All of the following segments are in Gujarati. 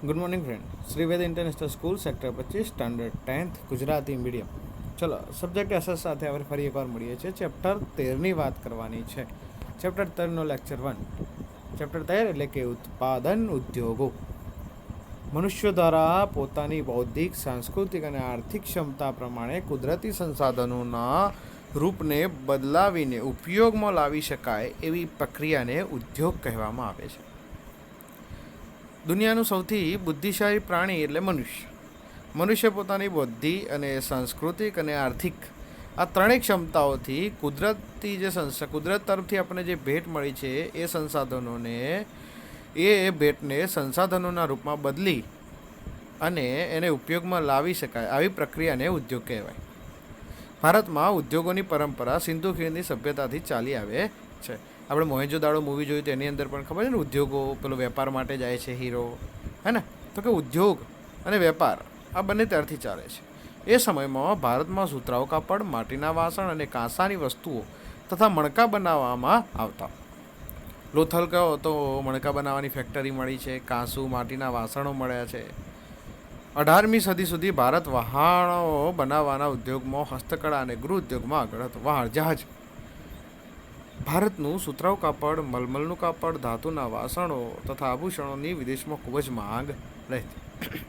Good morning friend. Shrived international school sector 25 standard 10th Gujarati medium. ચલો સબ્જેક્ટ એસએસ સાથે આપણે ફરી એકવાર મળીએ છીએ. ચેપ્ટર 13ની વાત કરવાની છે. Chapter 13નો lecture 1. ચેપ્ટર 13 એટલે કે ઉત્પાદન ઉદ્યોગો. મનુષ્યો દ્વારા પોતાની બૌદ્ધિક, સાંસ્કૃતિક અને આર્થિક ક્ષમતા પ્રમાણે કુદરતી સંસાધનોના રૂપને બદલાવીને ઉપયોગમાં લાવી શકાય એવી પ્રક્રિયાને ઉદ્યોગ કહેવામાં આવે છે. દુનિયાનું સૌથી બુદ્ધિશાળી પ્રાણી એટલે મનુષ્ય પોતાની બુદ્ધિ અને સાંસ્કૃતિક અને આર્થિક આ ત્રણેય ક્ષમતાઓથી કુદરત તરફથી આપણને જે ભેટ મળી છે એ સંસાધનોને ભેટને સંસાધનોના રૂપમાં બદલી અને એને ઉપયોગમાં લાવી શકાય આવી પ્રક્રિયાને ઉદ્યોગ કહેવાય. ભારતમાં ઉદ્યોગોની પરંપરા સિંધુ ખીણની સભ્યતાથી ચાલી આવે છે. આપણે મોહેંજો-દાડો મૂવી જોયું તો એની અંદર પણ ખબર છે ને, ઉદ્યોગો પેલો વેપાર માટે જાય છે હીરો, હે ને? તો કે ઉદ્યોગ અને વેપાર આ બંને ત્યારથી ચાલે છે. એ સમયમાં ભારતમાં સુતરાઉ કાપડ, માટીના વાસણ અને કાંસાની વસ્તુઓ તથા મણકા બનાવવામાં આવતા. લોથલ કહો તો મણકા બનાવવાની ફેક્ટરી મળી છે, કાંસુ, માટીના વાસણો મળ્યા છે. 18મી સદી સુધી ભારત વહાણો બનાવવાના ઉદ્યોગમાં, હસ્તકળા અને ગૃહ ઉદ્યોગમાં આગળ હતો. વહાણ જહાજ. ભારતનું સુતરાઉ કાપડ, મલમલનું કાપડ, ધાતુના વાસણો તથા આભૂષણોની વિદેશમાં ખૂબ જ માંગ રહેતી.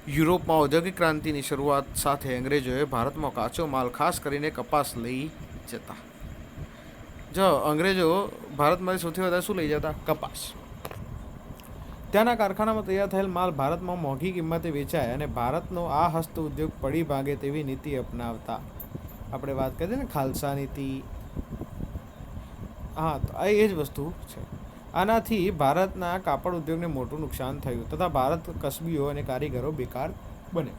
યુરોપમાં ઔદ્યોગિક ક્રાંતિની શરૂઆત સાથે અંગ્રેજોએ ભારતમાં કાચો માલ, ખાસ કરીને કપાસ લઈ જતા. જો અંગ્રેજો ભારતમાંથી સૌથી વધારે શું લઈ જતા? કપાસ. ત્યાંના કારખાનામાં તૈયાર થયેલ માલ ભારતમાં મોંઘી કિંમતે વેચાય અને ભારતનો આ હસ્ત ઉદ્યોગ પડી ભાગે તેવી નીતિ અપનાવતા. આપણે વાત કરીએ ને ખાલસા નીતિ, હા, તો એ જ વસ્તુ છે. આનાથી ભારતના કાપડ ઉદ્યોગને મોટું નુકસાન થયું તથા ભારત કસબીઓ અને કારીગરો બેકાર બને.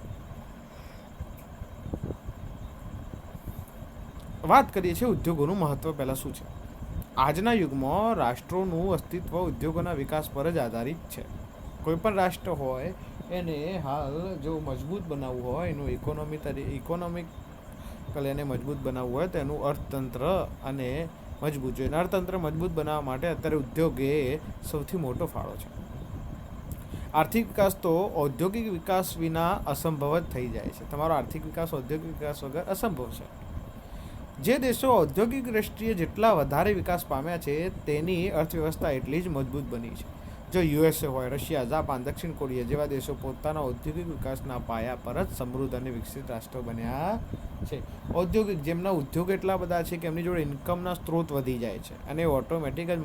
વાત કરીએ છીએ ઉદ્યોગોનું મહત્વ પહેલાં શું છે. આજના યુગમાં રાષ્ટ્રોનું અસ્તિત્વ ઉદ્યોગોના વિકાસ પર જ આધારિત છે. કોઈપણ રાષ્ટ્ર હોય એને હાલ જો મજબૂત બનાવવું હોય, એનું ઇકોનોમિકલી એને મજબૂત બનાવવું હોય તો એનું અર્થતંત્ર અને મજબૂત જોઈએ. અર્થતંત્ર મજબૂત બનાવવા માટે અત્યારે ઉદ્યોગ એ સૌથી મોટો ફાળો છે. આર્થિક વિકાસ તો ઔદ્યોગિક વિકાસ વિના અસંભવ જ થઈ જાય છે. તમારો આર્થિક વિકાસ ઔદ્યોગિક વિકાસ વગર અસંભવ છે. જે દેશો ઔદ્યોગિક દ્રષ્ટિએ જેટલા વધારે વિકાસ પામ્યા છે તેની અર્થવ્યવસ્થા એટલી જ મજબૂત બની છે. જો યુએસએ હોય, રશિયા, જાપાન, દક્ષિણ કોરિયા જેવા દેશો પોતાના ઔદ્યોગિક વિકાસના પાયા પર જ સમૃદ્ધ અને વિકસિત રાષ્ટ્રો બન્યા છે. જેમના ઉદ્યોગ એટલા બધા છે કે એમની જોડે ઇન્કમના સ્ત્રોત વધી જાય છે અને ઓટોમેટિક જ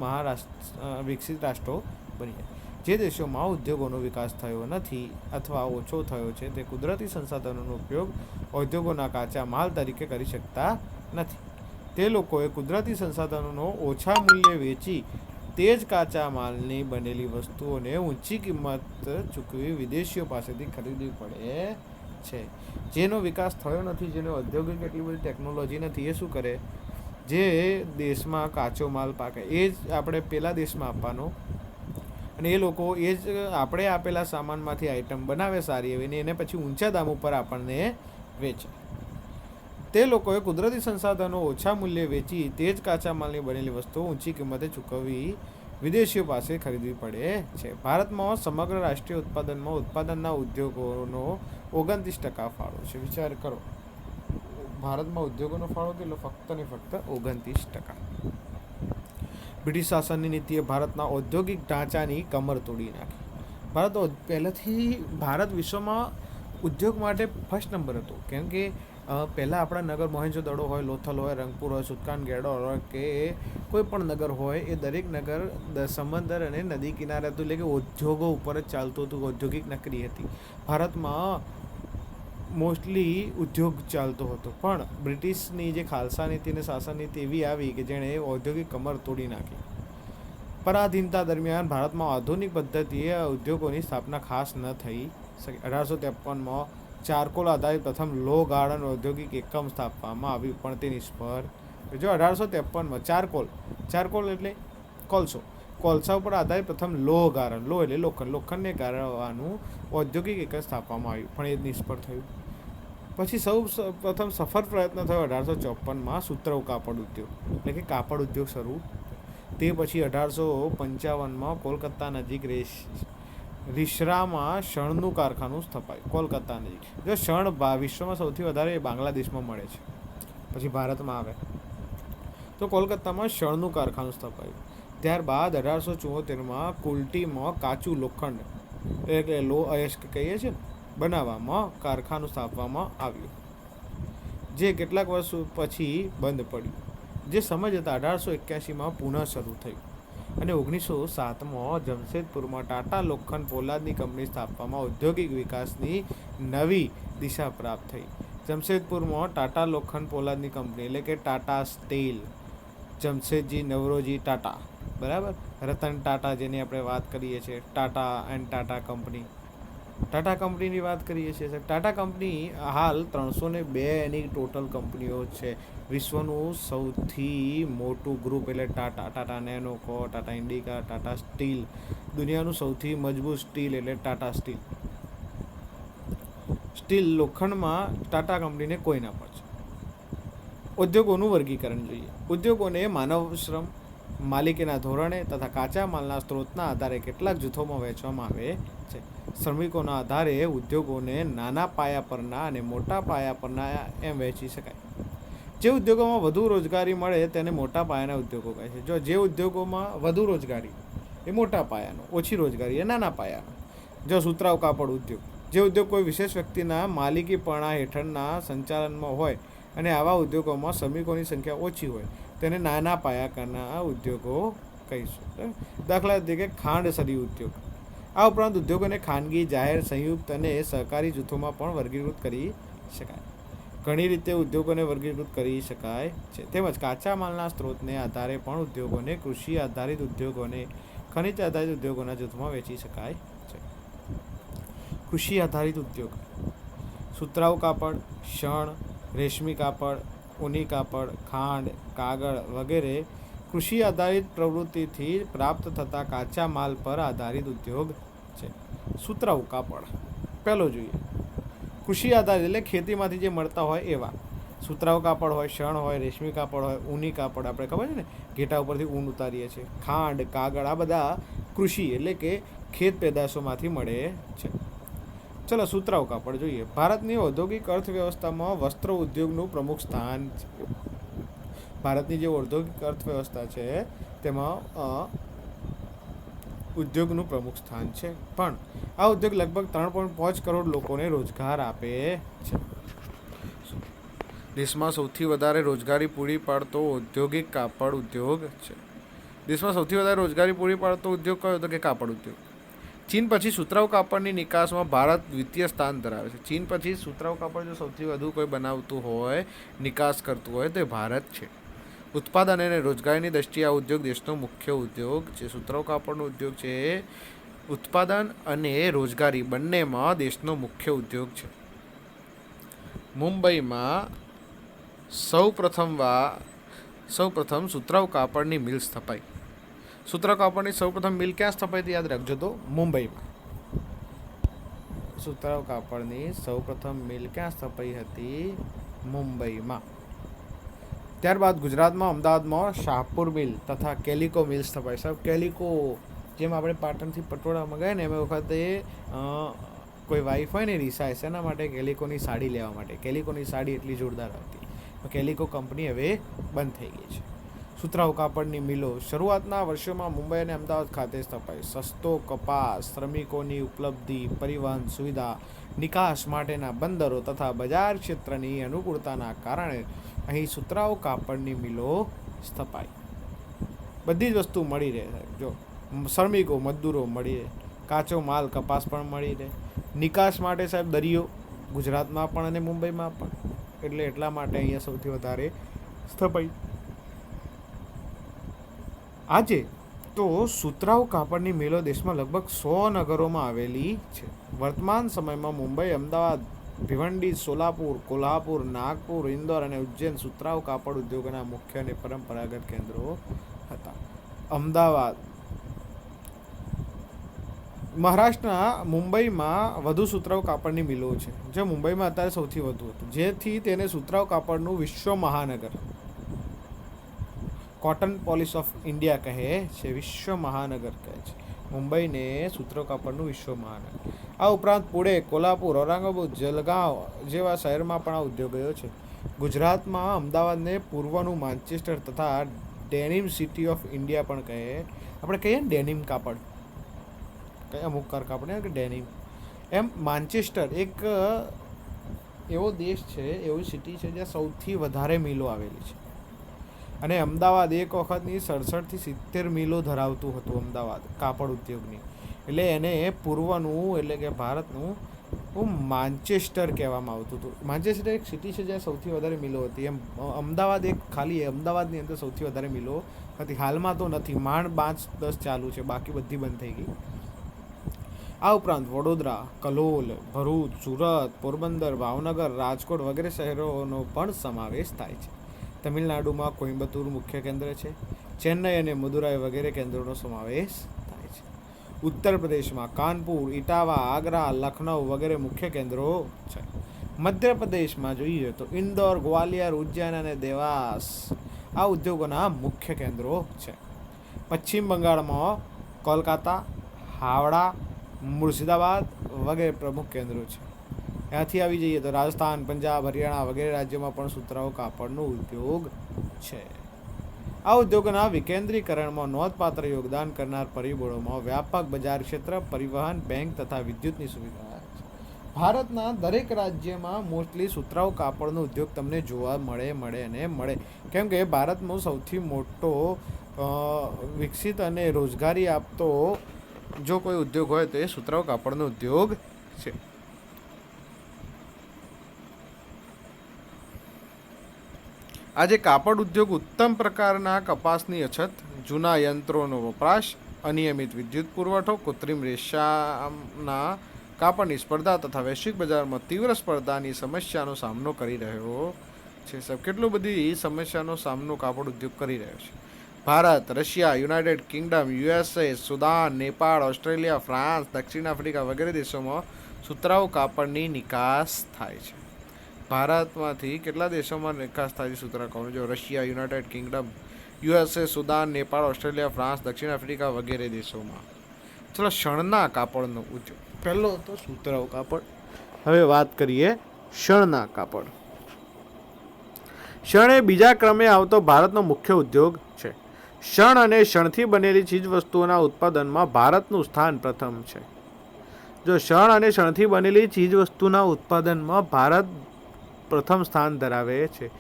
વિકસિત રાષ્ટ્રો બની જાય. જે દેશોમાં ઉદ્યોગોનો વિકાસ થયો નથી અથવા ઓછો થયો છે તે કુદરતી સંસાધનોનો ઉપયોગ ઉદ્યોગોના કાચા માલ તરીકે કરી શકતા નથી. તે લોકોએ કુદરતી સંસાધનોનો ઓછા મૂલ્યે વેચી તે જ કાચા માલની બનેલી વસ્તુઓને ઊંચી કિંમત ચૂકવી વિદેશીઓ પાસેથી ખરીદવી પડે છે. જેનો વિકાસ થયો નથી, જેનો ઔદ્યોગિક એટલી બધી ટેકનોલોજી નથી, એ શું કરે? જે દેશમાં કાચો માલ પાકે એ જ આપણે પેલા દેશમાં આપવાનો અને એ લોકો એ જ આપણે આપેલા સામાનમાંથી આઈટમ બનાવે સારી એવી, એને પછી ઊંચા દામ ઉપર આપણને વેચે. તે લોકોએ કુદરતી સંસાધનો ઓછા મૂલ્યે વેચી તે જ કાચા માલની બનેલી વસ્તુઓ ઊંચી કિંમતે ચૂકવવી વિદેશીઓ પાસે ખરીદવી પડે છે. ભારતમાં સમગ્ર રાષ્ટ્રીય ઉત્પાદનના ઉદ્યોગોનો 29% ફાળો છે. વિચાર કરો, ભારતમાં ઉદ્યોગોનો ફાળો કેટલો? ફક્ત ને ફક્ત 29%. બ્રિટિશ શાસનની નીતિએ ભારતના ઔદ્યોગિક ઢાંચાની કમર તોડી નાખી. ભારત વિશ્વમાં ઉદ્યોગ માટે ફર્સ્ટ નંબર હતો. કેમ કે પહેલાં આપણા નગર મોહેંજો-દડો હોય, લોથલ હોય, રંગપુર હોય, સુલતાનગઢ હોય કે કોઈ પણ નગર હોય, એ દરેક નગર સમંદર અને નદી કિનારે હતું. એટલે કે ઉદ્યોગો ઉપર જ ચાલતું હતું, ઔદ્યોગિક નગરી હતી. ભારતમાં મોસ્ટલી ઉદ્યોગ ચાલતો હતો. પણ બ્રિટિશની જે ખાલસા નીતિ અને શાસન નીતિ એવી આવી કે જેણે ઔદ્યોગિક કમર તોડી નાખી. પરાધીનતા દરમિયાન ભારતમાં આધુનિક પદ્ધતિએ ઉદ્યોગોની સ્થાપના ખાસ ન થઈ શકી. 1853માં ચારકોલ આધારિત પ્રથમ લો ગાર્ડન ઔદ્યોગિક એકમ સ્થાપવામાં આવ્યું, પણ તે નિષ્ફળ. જો 1853માં ચારકોલ એટલે કોલસા ઉપર આધારિત પ્રથમ લો એટલે લોખંડને ગાળવાનું ઔદ્યોગિક એકમ સ્થાપવામાં આવ્યું, પણ એ નિષ્ફળ થયું. પછી પ્રથમ સફળ પ્રયત્ન થયો 1854માં સુતરાઉ કાપડ ઉદ્યોગ, એટલે કે કાપડ ઉદ્યોગ શરૂ. તે પછી 1855માં કોલકાતા નજીક રીસરામાં શણનું કારખાનું સ્થપાયું કોલકાતા નજીક. જો શણ વિશ્વમાં સૌથી વધારે બાંગ્લાદેશમાં મળે છે, પછી ભારતમાં આવે. તો કોલકાતામાં શણનું કારખાનું સ્થપાયું. ત્યારબાદ 1874માં કુલ્ટીમાં કાચું લોખંડ એટલે લો અયસ્ક કહીએ છીએ બનાવવામાં કારખાનું સ્થાપવામાં આવ્યું, જે કેટલાક વર્ષ પછી બંધ પડ્યું. જે સમય જતાં 1881માં પુનઃ શરૂ થયું અને 1907માં જમશેદપુરમાં ટાટા લોખંડ પોલાદની કંપની સ્થાપવામાં ઔદ્યોગિક વિકાસની નવી દિશા પ્રાપ્ત થઈ. જમશેદપુરમાં ટાટા લોખંડ પોલાદની કંપની એટલે કે ટાટા સ્ટીલ, જમશેદજી નવરોજી ટાટા, બરાબર, રતન ટાટા જેની આપણે વાત કરીએ છીએ, ટાટા એન્ડ ટાટા કંપની, ટાટા કંપનીની વાત કરીએ છીએ. ટાટા કંપની હાલ 302 એની ટોટલ કંપનીઓ છે. વિશ્વનું સૌથી મોટું ગ્રુપ એટલે ટાટા, ટાટા નેનો કો, ટાટા ઇન્ડિકા, ટાટા સ્ટીલ. દુનિયાનું સૌથી મજબૂત સ્ટીલ એટલે ટાટા સ્ટીલ. સ્ટીલ લોખંડમાં ટાટા કંપનીને કોઈ ના પહોંચે. ઉદ્યોગોનું વર્ગીકરણ જોઈએ. ઉદ્યોગોને માનવ શ્રમ, માલિકીના ધોરણે તથા કાચા માલના સ્ત્રોતના આધારે કેટલાક જૂથોમાં વહેંચવામાં આવે છે. શ્રમિકોના આધારે ઉદ્યોગોને નાના પાયા પરના અને મોટા પાયા પરના એમ વહેંચી શકાય. જે ઉદ્યોગોમાં વધુ રોજગારી મળે તેને મોટા પાયાના ઉદ્યોગો કહે છે. જો જે ઉદ્યોગોમાં વધુ રોજગારી એ મોટા પાયાનો, ઓછી રોજગારી એ નાના પાયાનો. જો સુતરાઉ કાપડ ઉદ્યોગ, જે ઉદ્યોગ કોઈ વિશેષ વ્યક્તિના માલિકીપણા હેઠળના સંચાલનમાં હોય અને આવા ઉદ્યોગોમાં શ્રમિકોની સંખ્યા ઓછી હોય તેને નાના પાયાના ઉદ્યોગો કહીશું. દાખલા તરીકે ખાંડસરી ઉદ્યોગ. આ ઉપરાંત ઉદ્યોગોને ખાનગી, જાહેર, સંયુક્ત અને સહકારી જૂથોમાં પણ વર્ગીકૃત કરી શકાય. ઘણી રીતે ઉદ્યોગોને વર્ગીકૃત કરી શકાય છે. તેમજ કાચા માલના સ્ત્રોતને આધારે પણ ઉદ્યોગોને કૃષિ આધારિત ઉદ્યોગોને ખનિજ આધારિત ઉદ્યોગોના જૂથમાં વહેંચી શકાય છે. કૃષિ આધારિત ઉદ્યોગ: સુતરાઉ કાપડ, શણ, રેશમી કાપડ, ઊની કાપડ, ખાંડ, કાગળ વગેરે કૃષિ આધારિત પ્રવૃત્તિથી પ્રાપ્ત થતા કાચા માલ પર આધારિત ઉદ્યોગ છે. સુતરાઉ કાપડ પહેલો જોઈએ. કૃષિ આધારિત એટલે ખેતીમાંથી જે મળતા હોય એવા. સુતરાઉ કાપડ હોય, શણ હોય, રેશમી કાપડ હોય, ઊની કાપડ, આપણે ખબર છે ને ઘેટા ઉપરથી ઊન ઉતારીએ છીએ, ખાંડ, કાગળ, આ બધા કૃષિ એટલે કે ખેત પેદાશોમાંથી મળે છે. ચલો સુતરાઉ કાપડ જોઈએ. ભારતની ઔદ્યોગિક અર્થવ્યવસ્થામાં વસ્ત્ર ઉદ્યોગનું પ્રમુખ સ્થાન છે. ભારતની જે ઔદ્યોગિક અર્થવ્યવસ્થા છે તેમાં ઉદ્યોગનું પ્રમુખ સ્થાન છે. પણ આ ઉદ્યોગ લગભગ 3.5 કરોડ લોકોને રોજગાર આપે છે. દેશમાં સૌથી વધારે રોજગારી પૂરી પાડતો ઔદ્યોગિક કાપડ ઉદ્યોગ છે. દેશમાં સૌથી વધારે રોજગારી પૂરી પાડતો ઉદ્યોગ કયો? તો કે કાપડ ઉદ્યોગ. ચીન પછી સુતરાઉ કાપડની નિકાસમાં ભારત દ્વિતીય સ્થાન ધરાવે છે. ચીન પછી સુતરાઉ કાપડ જો સૌથી વધુ કોઈ બનાવતું હોય, નિકાસ કરતું હોય તો એ ભારત છે. ઉત્પાદન અને રોજગારીની દ્રષ્ટિએ આ ઉદ્યોગ દેશનો મુખ્ય ઉદ્યોગ છે. સુતરાઉ કાપડનો ઉદ્યોગ છે ઉત્પાદન અને રોજગારી બંનેમાં દેશનો મુખ્ય ઉદ્યોગ છે. મુંબઈમાં સૌપ્રથમ સુતરાઉ કાપડની મિલ સ્થપાઈ. સુતરાઉ કાપડની સૌપ્રથમ મિલ ક્યાં સ્થપાઈ હતી? યાદ રાખજો તો મુંબઈમાં. સુતરાઉ કાપડની સૌપ્રથમ મિલ ક્યાં સ્થપાઈ હતી? મુંબઈમાં. ત્યારબાદ ગુજરાતમાં અમદાવાદમાં શાહપુર મિલ તથા કેલિકો મિલ સ્થપાઈ. સાહેબ કેલિકો, જેમ આપણે પાટણથી પટોળા મંગાવીએ ને એમ વખતે કોઈ વાઈફ હોય ને રિસાય એના માટે કેલિકોની સાડી લેવા માટે. કેલિકોની સાડી એટલી જોરદાર હતી. કેલિકો કંપની હવે બંધ થઈ ગઈ છે. સુતરાઉ કાપડની મિલો શરૂઆતના વર્ષોમાં મુંબઈ અને અમદાવાદ ખાતે સ્થપાઈ. સસ્તો કપાસ, શ્રમિકોની ઉપલબ્ધિ, પરિવહન સુવિધા, નિકાસ માટેના બંદરો તથા બજાર ક્ષેત્રની અનુકૂળતાના કારણે અહીં સુતરાઉ કાપડની મિલો સ્થપાઈ. બધી જ વસ્તુ મળી રહે. જો શ્રમિકો, મજદૂરો મળી રહે, કાચો માલ, કપાસ પણ મળી રહે. નિકાસ માટે સાહેબ દરિયો ગુજરાતમાં પણ અને મુંબઈમાં પણ, એટલે એટલા માટે અહીંયા સૌથી વધારે સ્થપાઈ. આજે તો સુતરાઉ કાપડની મિલો દેશમાં લગભગ 100 નગરોમાં આવેલી છે. વર્તમાન સમયમાં મુંબઈ, અમદાવાદ, ભિવંડી, સોલાપુર, કોલ્હાપુર, નાગપુર, ઇન્દોર અને ઉજ્જૈન સુતરાઉ કાપડ ઉદ્યોગોના મુખ્ય અને પરંપરાગત કેન્દ્રો હતા. અમદાવાદ, મહારાષ્ટ્રના મુંબઈમાં વધુ સુતરાઉ કાપડની મિલો છે. જે મુંબઈમાં અત્યારે સૌથી વધુ હતું, જેથી તેને સુતરાઉ કાપડનું વિશ્વ મહાનગર, કોટન પોલિસ ઓફ ઇન્ડિયા કહે છે, વિશ્વ મહાનગર કહે છે. મુંબઈને સૂત્રો કાપડનું વિશ્વ મહાનગર. આ ઉપરાંત પુણે, કોલ્હાપુર, ઔરંગાબાદ, જલગાંવ જેવા શહેરમાં પણ આ ઉદ્યોગો છે. ગુજરાતમાં અમદાવાદને પૂર્વનું માન્ચેસ્ટર તથા ડેનિમ સિટી ઓફ ઇન્ડિયા પણ કહે. આપણે કહીએ ને ડેનિમ કાપડ, કઈ અમુક કાપડ કે ડેનિમ, એમ માન્ચેસ્ટર એક એવો દેશ છે, એવી સિટી છે જ્યાં સૌથી વધારે મિલો આવેલી છે. અને અમદાવાદ એક વખતની 67 થી 70 મિલો ધરાવતું હતું અમદાવાદ કાપડ ઉદ્યોગની. એટલે એને પૂર્વનું એટલે કે ભારતનું માન્ચેસ્ટર કહેવામાં આવતું હતું. માન્ચેસ્ટર એક સિટી છે જ્યાં સૌથી વધારે મિલો હતી. એમ અમદાવાદ એક ખાલી અમદાવાદની અંદર સૌથી વધારે મિલો હતી. હાલમાં તો નથી, માંડ 5-10 ચાલુ છે, બાકી બધી બંધ થઈ ગઈ. આ ઉપરાંત વડોદરા, કલોલ, ભરૂચ, સુરત, પોરબંદર, ભાવનગર, રાજકોટ વગેરે શહેરોનો પણ સમાવેશ થાય છે. તમિલનાડુમાં કોઇમ્બતુર મુખ્ય કેન્દ્ર છે. ચેન્નઈ અને મદુરાઈ વગેરે કેન્દ્રોનો સમાવેશ થાય છે. ઉત્તર પ્રદેશમાં કાનપુર, ઇટાવા, આગ્રા, લખનઉ વગેરે મુખ્ય કેન્દ્રો છે. મધ્યપ્રદેશમાં જોઈએ તો ઇન્દોર, ગ્વાલિયર, ઉજ્જૈન અને દેવાસ આ ઉદ્યોગોના મુખ્ય કેન્દ્રો છે. પશ્ચિમ બંગાળમાં કોલકાતા, હાવડા, મુર્શિદાબાદ વગેરે પ્રમુખ કેન્દ્રો છે. ત્યાંથી આવી જઈએ તો રાજસ્થાન, પંજાબ, હરિયાણા વગેરે રાજ્યોમાં પણ સુતરાઉ કાપડનો ઉદ્યોગ છે. આ ઉદ્યોગોના વિકેન્દ્રીકરણમાં નોંધપાત્ર યોગદાન કરનાર પરિબળોમાં વ્યાપક બજાર ક્ષેત્ર, પરિવહન, બેંક તથા વિદ્યુતની સુવિધા છે. ભારતના દરેક રાજ્યમાં મોસ્ટલી સુતરાઉ કાપડનો ઉદ્યોગ તમને જોવા મળે. કેમ કે ભારતનો સૌથી મોટો વિકસિત અને રોજગારી આપતો જો કોઈ ઉદ્યોગ હોય તો એ સુતરાઉ કાપડનો ઉદ્યોગ છે. આજે કાપડ ઉદ્યોગ ઉત્તમ પ્રકારના કપાસની અછત, જૂના યંત્રોનો વપરાશ, અનિયમિત વિદ્યુત પુરવઠો, કૃત્રિમ રેશામના કાપડની સ્પર્ધા તથા વૈશ્વિક બજારમાં તીવ્ર સ્પર્ધાની સમસ્યાનો સામનો કરી રહ્યો છે. કેટલું બધી સમસ્યાનો સામનો કાપડ ઉદ્યોગ કરી રહ્યો છે. Bharat, Russia, United Kingdom, USA, Sudan, Nepal, Australia, France, દક્ષિણ આફ્રિકા વગેરે દેશોમાં સુતરાઉ કાપડની નિકાસ થાય છે. ભારતમાંથી કેટલા દેશોમાં નિકાસ થાય છે સુતરાઉ કાપડ? જો Russia, United Kingdom, USA, Sudan, Nepal, Australia, France, દક્ષિણ આફ્રિકા વગેરે દેશોમાં. ચલો, શણના કાપડનો ઉદ્યોગ. પહેલો તો સુતરાઉ કાપડ. હવે વાત કરીએ શણના કાપડ. શણ એ બીજા ક્રમે આવતો ભારતનો મુખ્ય ઉદ્યોગ છે. શણ અને શણથી બનેલી ચીજવસ્તુઓના ઉત્પાદનમાં ભારતનું સ્થાન પ્રથમ છે. જો શણ અને શણથી બનેલી ચીજવસ્તુના ઉત્પાદનમાં ભારત પ્રથમ સ્થાન ધરાવે છે.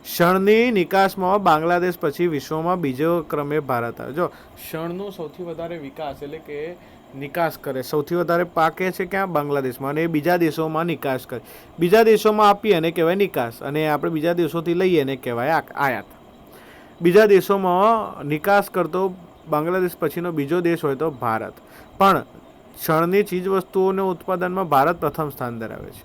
શણની નિકાસમાં બાંગ્લાદેશ પછી વિશ્વમાં બીજો ક્રમે ભારત આવે. જો શણનો સૌથી વધારે વિકાસ એટલે કે નિકાસ કરે, સૌથી વધારે પાકે છે ક્યાં? બાંગ્લાદેશમાં. અને બીજા દેશોમાં નિકાસ કરે. બીજા દેશોમાં આપીએ એને કહેવાય નિકાસ, અને આપણે બીજા દેશોથી લઈએ એને કહેવાય આયાત. બીજા દેશોમાં નિકાસ કરતો બાંગ્લાદેશ પછીનો બીજો દેશ હોય તો ભારત. પણ શણની ચીજવસ્તુઓના ઉત્પાદનમાં ભારત પ્રથમ સ્થાન ધરાવે છે.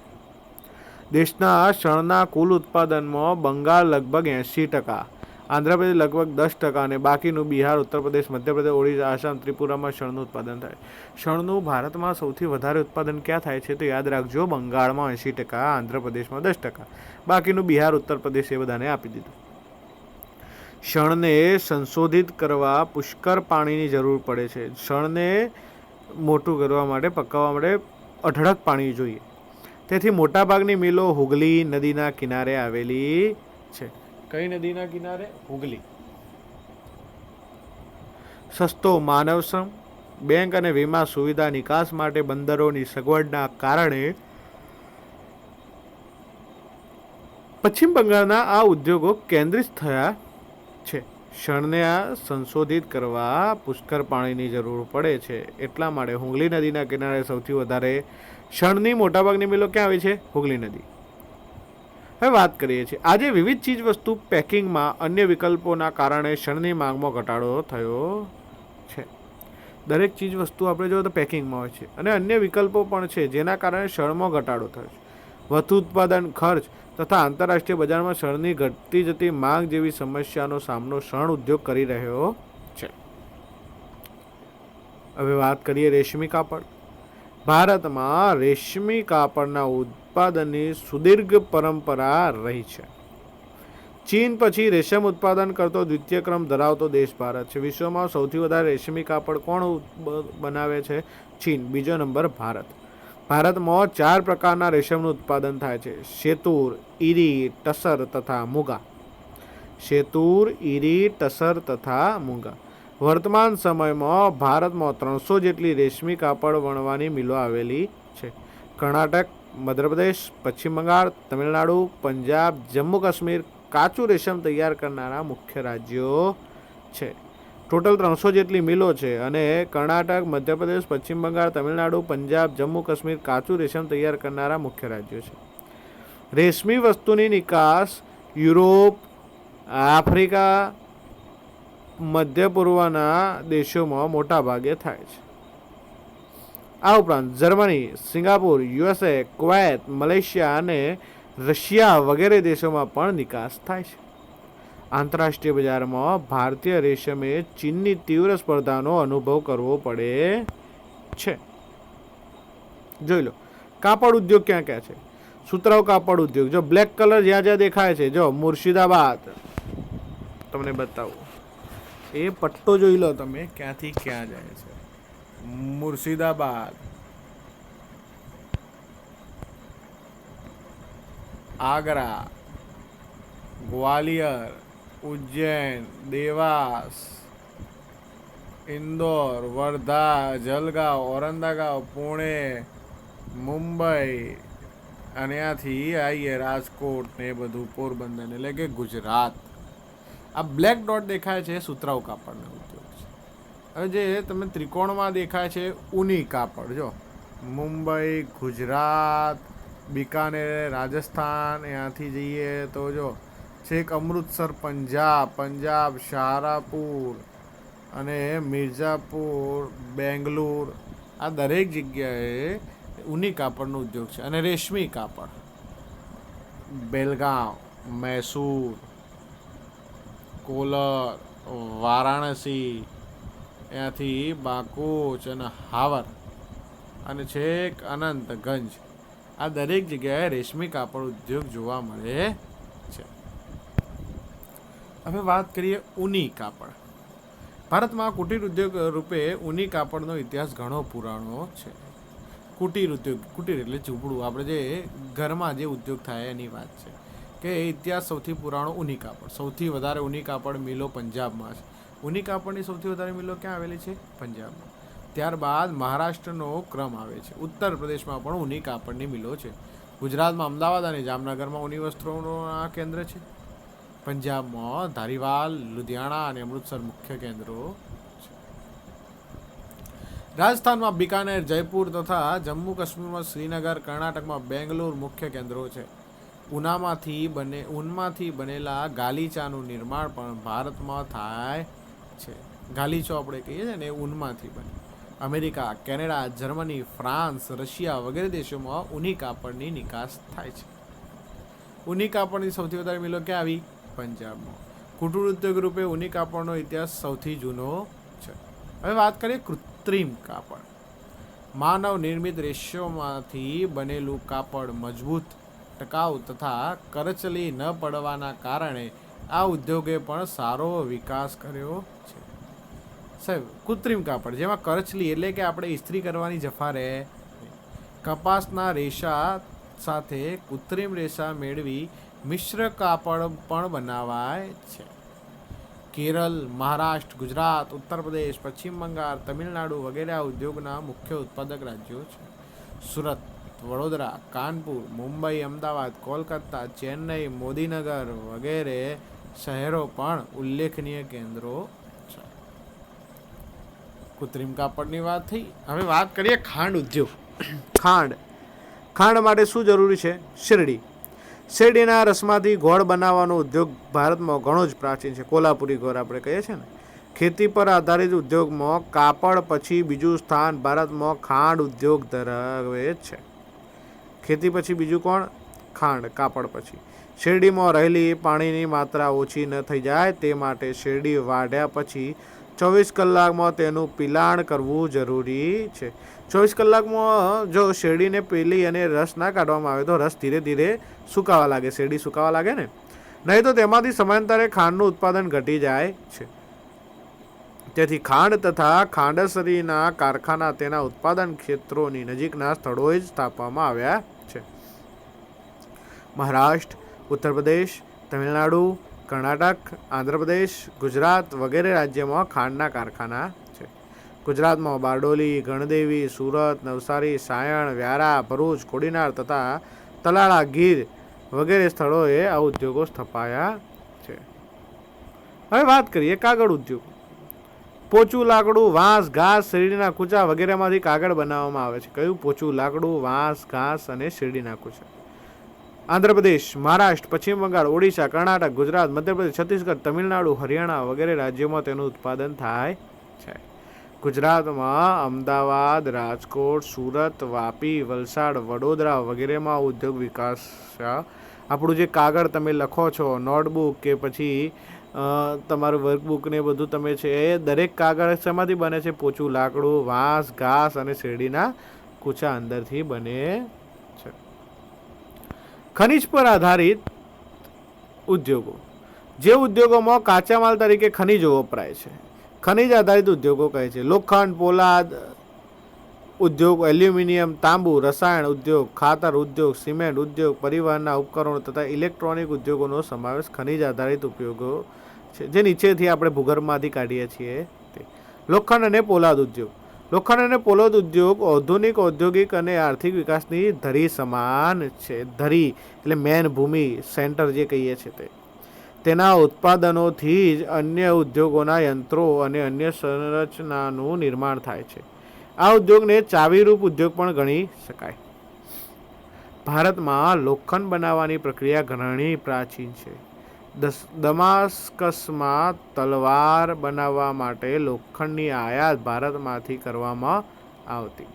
દેશના શણના કુલ ઉત્પાદનમાં બંગાળ લગભગ 80%, આંધ્રપ્રદેશ લગભગ 10% અને બાકીનું બિહાર, ઉત્તર પ્રદેશ, મધ્યપ્રદેશ, ઓડિશા, આસામ, ત્રિપુરામાં શણનું ઉત્પાદન થાય. શણનું ભારતમાં સૌથી વધારે ઉત્પાદન ક્યાં થાય છે? તો યાદ રાખજો, બંગાળમાં 80%, આંધ્રપ્રદેશમાં 10%, બાકીનું બિહાર, ઉત્તર પ્રદેશ એ બધાને આપી દીધું. શણને સંશોધિત કરવા પુષ્કળ પાણીની જરૂર પડે છે. શણને મોટું કરવા માટે, પકાવવા માટે અઢળક પાણી જોઈએ. તેથી મોટાભાગની મિલો હુગલી નદીના કિનારે આવેલી છે. કઈ નદીના કિનારે? હુગલી. સસ્તો માનવ શ્રમ, બેંક અને વીમા સુવિધા, નિકાસ માટે બંદરોની સગવડના કારણે પશ્ચિમ બંગાળના આ ઉદ્યોગો કેન્દ્રિત થયા છે. શણને સંશોધિત કરવા પુષ્કળ પાણીની જરૂર પડે છે. એટલા માટે હુગલી નદીના કિનારે સૌથી વધારે શણની મોટાભાગની મિલો ક્યાં આવી છે? હુગલી નદી. હવે વાત કરીએ છીએ આજે વિવિધ ચીજ વસ્તુ પેકિંગમાં અન્ય વિકલ્પોના કારણે શણની માંગમાં ઘટાડો થયો છે. દરેક ચીજ વસ્તુ આપણે જોઈએ તો પેકિંગમાં હોય છે, અને અન્ય વિકલ્પો પણ છે જેના કારણે શણમાં ઘટાડો થયો છે. વધુ ઉત્પાદન ખર્ચ તથા આંતરરાષ્ટ્રીય બજારમાં શણની ઘટતી જતી માંગ જેવી સમસ્યાનો સામનો શણ ઉદ્યોગ કરી રહ્યો છે. હવે વાત કરીએ રેશમી કાપડ. ભારતમાં રેશમી કાપડના ઉત્પાદનની સુદીર્ઘ પરંપરા રહી છે. ચીન પછી રેશમ ઉત્પાદન કરતો દ્વિતીય ક્રમ ધરાવતો દેશ ભારત છે. વિશ્વમાં સૌથી વધારે રેશમી કાપડ કોણ બનાવે છે? ચીન. બીજો નંબર ભારત. ભારતમાં 4 પ્રકારના રેશમનું ઉત્પાદન થાય છે: શેતુર, ઈરી, ટસર તથા મૂંગા. શેતુર, ઈરી, ટસર તથા મૂંગા. વર્તમાન સમયમાં ભારતમાં 300 જેટલી રેશમી કાપડ વણવાની મિલો આવેલી છે. કર્ણાટક, મધ્યપ્રદેશ, પશ્ચિમ બંગાળ, તમિલનાડુ, પંજાબ, જમ્મુ કાશ્મીર કાચું રેશમ તૈયાર કરનારા મુખ્ય રાજ્યો છે. ટોટલ 300 જેટલી મિલો છે અને કર્ણાટક, મધ્યપ્રદેશ, પશ્ચિમ બંગાળ, તમિલનાડુ, પંજાબ, જમ્મુ કાશ્મીર કાચું રેશમ તૈયાર કરનારા મુખ્ય રાજ્યો છે. રેશમી વસ્તુની નિકાસ યુરોપ, આફ્રિકા, મધ્ય પૂર્વના દેશોમાં મોટા ભાગે થાય છે. આ ઉપરાંત Germany, Singapore, USA, Kuwait, Malaysia અને રશિયા વગેરે દેશોમાં પણ નિકાસ થાય છે. આંતરરાષ્ટ્રીય બજારમાં ભારતીય રેશમે ચીનની તીવ્ર સ્પર્ધાનો અનુભવ કરવો પડે છે. જોઈ લો કાપડ ઉદ્યોગ ક્યાં ક્યાં છે. સુતરાઉ કાપડ ઉદ્યોગ, જો બ્લેક કલર જ્યાં જ્યાં દેખાય છે, જો મુર્શિદાબાદ, તમને બતાવું એ પટ્ટો જોઈ લો તમે ક્યાંથી ક્યાં જાય છે. મુર્શિદાબાદ, આગ્રા, ગ્વાલિયર, ઉજ્જૈન, દેવાસ, ઇન્દોર, વર્ધા, જલગાંવ, ઔરંગાબાદ, પુણે, મુંબઈ અને ત્યાંથી આવીએ રાજકોટ ને બધું પોરબંદર, એટલે કે ગુજરાત. આ બ્લેક ડોટ દેખાય છે સુતરાઉ કાપડનો ઉદ્યોગ છે. હવે જે તમે ત્રિકોણમાં દેખાય છે ઊની કાપડ, જો મુંબઈ, ગુજરાત, બિકાનેર, રાજસ્થાન, ત્યાંથી જઈએ તો જો છેક અમૃતસર, પંજાબ, શાહરાપુર અને મિર્ઝાપુર, બેંગલુર, આ દરેક જગ્યાએ ઊની કાપડનો ઉદ્યોગ છે. અને રેશમી કાપડ બેલગામ, મૈસૂર, કોલર, વારાણસી, ત્યાંથી બાકોચ અને હાવર અને છેક અનંતગંજ, આ દરેક જગ્યાએ રેશમી કાપડ ઉદ્યોગ જોવા મળે છે. હવે વાત કરીએ ઊની કાપડ. ભારતમાં કુટીર ઉદ્યોગ રૂપે ઊની કાપડનો ઇતિહાસ ઘણો પુરાણો છે. કુટીર ઉદ્યોગ, કુટીર એટલે ઝૂંપડું, આપણે જે ઘરમાં જે ઉદ્યોગ થાય એની વાત છે કે ઇતિહાસ સૌથી પુરાણો ઊની કાપડ. સૌથી વધારે ઊની કાપડ મિલો પંજાબમાં છે. ઊની કાપડની સૌથી વધારે મિલો ક્યાં આવેલી છે? પંજાબમાં. ત્યારબાદ મહારાષ્ટ્રનો ક્રમ આવે છે. ઉત્તર પ્રદેશમાં પણ ઊની કાપડની મિલો છે. ગુજરાતમાં અમદાવાદ અને જામનગરમાં ઊની વસ્ત્રોના કેન્દ્ર છે. પંજાબમાં ધારીવાલ, લુધિયાણા અને અમૃતસર મુખ્ય કેન્દ્રો છે. રાજસ્થાનમાં બિકાનેર, જયપુર તથા જમ્મુ કાશ્મીરમાં શ્રીનગર, કર્ણાટકમાં બેંગલુરુ મુખ્ય કેન્દ્રો છે. ઊનમાંથી બનેલા ગાલીચાનું નિર્માણ પણ ભારતમાં થાય છે. ગાલીચો આપણે કહીએ છીએ ને, ઊનમાંથી બને. America, Canada, Germany, France, Russia વગેરે દેશોમાં ઊની કાપડની નિકાસ થાય છે. ઊની કાપડની સૌથી વધારે મિલો ક્યાં આવી? પંજાબમાં. કુટીર ઉદ્યોગ રૂપે ઊની કાપડનો ઇતિહાસ સૌથી જૂનો છે. હવે વાત કરીએ કૃત્રિમ કાપડ. માનવ નિર્મિત રેશોમાંથી બનેલું કાપડ મજબૂત, ટકાઉ તથા કરચલી ન પડવાના કારણે આ ઉદ્યોગે પણ સારો વિકાસ કર્યો છે. સાહેબ, કૃત્રિમ કાપડ જેમાં કરચલી એટલે કે આપણે ઇસ્ત્રી કરવાની જફા રહે. કપાસના રેશા સાથે કૃત્રિમ રેશા મેળવી મિશ્ર કાપડ પણ બનાવાય છે. કેરળ, મહારાષ્ટ્ર, ગુજરાત, ઉત્તર પ્રદેશ, પશ્ચિમ બંગાળ, તમિલનાડુ વગેરે આ ઉદ્યોગના મુખ્ય ઉત્પાદક રાજ્યો છે. સુરત, વડોદરા, કાનપુર, મુંબઈ, અમદાવાદ, કોલકાતા, ચેન્નઈ, મોદીનગર વગેરે શહેરો પણ ઉલ્લેખનીય કેન્દ્રો છે. કૃત્રિમ કાપડની વાત થઈ. હવે વાત કરીએ ખાંડ ઉદ્યોગ. ખાંડ માટે શું જરૂરી છે? શેરડી. શેરડીના રસમાંથી ગોળ બનાવવાનો ઉદ્યોગ ભારતમાં ઘણો જ પ્રાચીન છે. કોલ્હાપુરી ગોળ આપણે કહીએ છીએ ને. ખેતી પર આધારિત ઉદ્યોગમાં કાપડ પછી બીજું સ્થાન ભારતમાં ખાંડ ઉદ્યોગ ધરાવે છે. ખેતી પછી બીજું કોણ? ખાંડ. કાપડ પછી. શેરડીમાં રહેલી પાણીની માત્રા ઓછી ન થઈ જાય તે માટે શેરડી વાઢ્યા પછી 24 કલાકમાં તેનું પિલાણ કરવું જરૂરી છે. 24 કલાકમાં જો શેરડીને પેલી અને રસ ના કાઢવામાં આવે તો રસ ધીરે ધીરે સુકાવા લાગે. શેરડી સુકાવા લાગે ને નહીં તો તેમાંથી સમયાંતરે ખાંડનું ઉત્પાદન ઘટી જાય છે. તેથી ખાંડ તથા ખાંડસરીના કારખાના તેના ઉત્પાદન ક્ષેત્રોની નજીકના સ્થળોએ જ સ્થાપવામાં આવ્યા છે. મહારાષ્ટ્ર, ઉત્તર પ્રદેશ, તમિલનાડુ, કર્ણાટક, આંધ્રપ્રદેશ, ગુજરાત વગેરે રાજ્યોમાં ખાંડના કારખાના છે. ગુજરાતમાં બારડોલી, ગણદેવી, સુરત, નવસારી, સાયણ, વ્યારા, ભરૂચ, કોડીનાર તથા તલાળા, ગીર વગેરે સ્થળોએ આ ઉદ્યોગો સ્થપાયા છે. હવે વાત કરીએ કાગળ ઉદ્યોગ. પોચું લાકડું, વાંસ, ઘાસ, શેરડીના કૂચા વગેરેમાંથી કાગળ બનાવવામાં આવે છે. કયું? પોચું લાકડું, વાંસ, ઘાસ અને શેરડીના કૂચા. આંધ્રપ્રદેશ, મહારાષ્ટ્ર, પશ્ચિમ બંગાળ, ઓડિશા, કર્ણાટક, ગુજરાત, મધ્યપ્રદેશ, છત્તીસગઢ, તમિલનાડુ, હરિયાણા વગેરે રાજ્યોમાં તેનું ઉત્પાદન થાય છે. ગુજરાતમાં અમદાવાદ, રાજકોટ, સુરત, વાપી, વલસાડ, વડોદરા વગેરેમાં ઉદ્યોગ વિકાસ. આપણું જે કાગળ તમે લખો છો, નોટબુક કે પછી તમારું વર્કબુક ને બધું તમે છે એ દરેક કાગળ શેમાંથી બને છે? પોચું લાકડું, વાંસ, ઘાસ અને શેરડીના કૂચા અંદરથી બને છે. ખનિજ પર આધારિત ઉદ્યોગો. જે ઉદ્યોગોમાં કાચા માલ તરીકે ખનિજો વપરાય છે ખનિજ આધારિત ઉદ્યોગો કહે છે. લોખંડ, પોલાદ ઉદ્યોગ, એલ્યુમિનિયમ, તાંબુ, રસાયણ ઉદ્યોગ, ખાતર ઉદ્યોગ, સિમેન્ટ ઉદ્યોગ, પરિવહનના ઉપકરણો તથા ઇલેક્ટ્રોનિક ઉદ્યોગોનો સમાવેશ ખનિજ આધારિત ઉપયોગો છે, જે નીચેથી આપણે ભૂગર્ભમાંથી કાઢીએ છીએ તે. લોખંડ અને પોલાદ ઉદ્યોગ. લોખંડ અને પોલાદ ઉદ્યોગ ઔદ્યોગિક, ઔદ્યોગિક અને આર્થિક વિકાસની ધરી સમાન છે. ધરી એટલે મેન ભૂમિ, સેન્ટર જે કહીએ છીએ તે. તેના ઉત્પાદનોથી જ અન્ય ઉદ્યોગોના યંત્રો અને અન્ય સંરચનાનું નિર્માણ થાય છે. આ ઉદ્યોગને ચાવીરૂપ ઉદ્યોગ પણ ગણી શકાય. ભારતમાં લોખંડ બનાવવાની પ્રક્રિયા ઘણી પ્રાચીન છે. દમાસ્કસમાં તલવાર બનાવવા માટે લોખંડની આયાત ભારતમાંથી કરવામાં આવતી.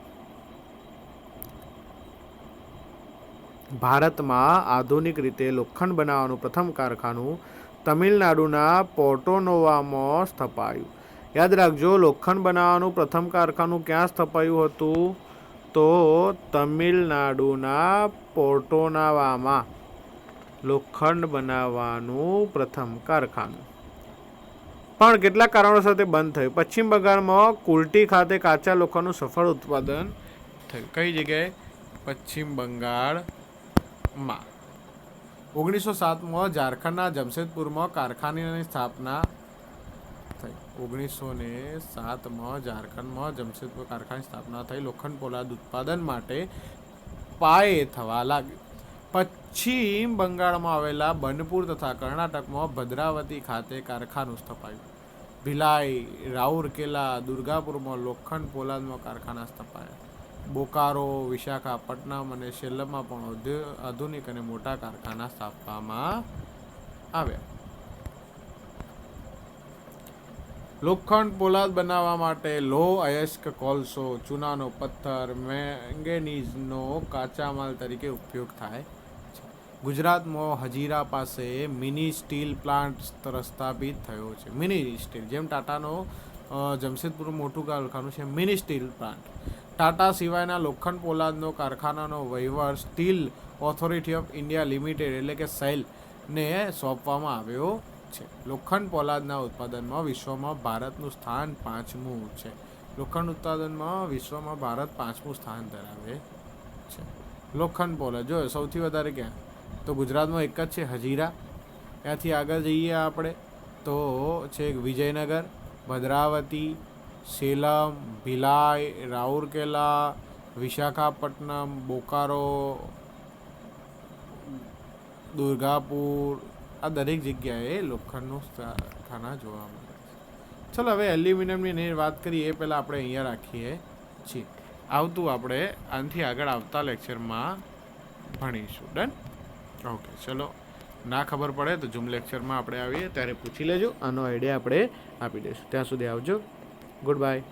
ભારતમાં આધુનિક રીતે લોખંડ બનાવવાનું પ્રથમ કારખાનું તમિલનાડુના પોર્ટોનોવામાં સ્થપાયું. યાદ રાખજો, લોખંડ બનાવવાનું પ્રથમ કારખાનું ક્યાં સ્થપાયું હતું? તો તમિલનાડુના પોર્ટોનોવામાં લોખંડ બનાવવાનું પ્રથમ કારખાનું. પણ કેટલાક કારણોસર તે બંધ થયું. પશ્ચિમ બંગાળમાં કુલ્ટી ખાતે કાચા લોખંડનું સફળ ઉત્પાદન થયું. કઈ જગ્યાએ? પશ્ચિમ બંગાળમાં. 1907માં ઝારખંડના જમશેદપુરમાં કારખાનાની સ્થાપના થઈ. 1907માં ઝારખંડમાં જમશેદપુર કારખાનાની સ્થાપના થઈ. લોખંડ પોલાદ ઉત્પાદન માટે પાયે થવા લાગ્યું. પશ્ચિમ બંગાળમાં આવેલા બનપુર તથા કર્ણાટકમાં ભદ્રાવતી ખાતે કારખાનું સ્થપાયું. ભિલાઈ, રાઉરકેલા, દુર્ગાપુરમાં લોખંડ પોલાદમાં કારખાના સ્થપાયા. બોકારો, વિશાખાપટ્ટનમ અને સેલમમાં પણ આધુનિક અને મોટા કારખાના સ્થાપવામાં આવ્યા. લોખંડ પોલાદ બનાવવા માટે લોહ અયસ્ક કોલસો, ચૂનાનો પથ્થર, મેંગેનીઝનો કાચા માલ તરીકે ઉપયોગ થાય છે. ગુજરાતમાં હજીરા પાસે મિની સ્ટીલ પ્લાન્ટ સ્થાપિત થયો છે. મિની સ્ટીલ, જેમ ટાટાનો જમશેદપુર મોટું કારખાનું છે, મિની સ્ટીલ પ્લાન્ટ. ટાટા સિવાયના લોખંડ પોલાદનો કારખાનાનો વહીવટ steel authority of India limited એટલે કે સેલને સોંપવામાં આવ્યો છે. લોખંડ પોલાદના ઉત્પાદનમાં વિશ્વમાં ભારતનું સ્થાન 5મું છે. લોખંડ ઉત્પાદનમાં વિશ્વમાં ભારત 5મું સ્થાન ધરાવે છે. લોખંડ પોલાદ જો સૌથી વધારે ક્યાં? તો ગુજરાતમાં એક જ છે, હજીરા. ત્યાંથી આગળ જઈએ આપણે તો છે વિજયનગર, ભદ્રાવતી, સેલમ, ભિલાઈ, રાઉરકેલા, વિશાખાપટ્ટનમ, બોકારો, દુર્ગાપુર, આ દરેક જગ્યાએ લોખંડનું કારખાના જોવા મળે છે. ચલો હવે એલ્યુમિનિયમની વાત કરીએ એ પહેલાં આપણે અહીંયા રાખીએ છીએ. આવતું આપણે આનાથી આગળ આવતા લેક્ચરમાં ભણીશું. ડન? ઓકે, ચલો. ના ખબર પડે તો ઝૂમ લેક્ચરમાં આપણે આવીએ ત્યારે પૂછી લેજો. આનો આઈડિયા આપણે આપી દઈશું. ત્યાં સુધી આવજો. Good bye.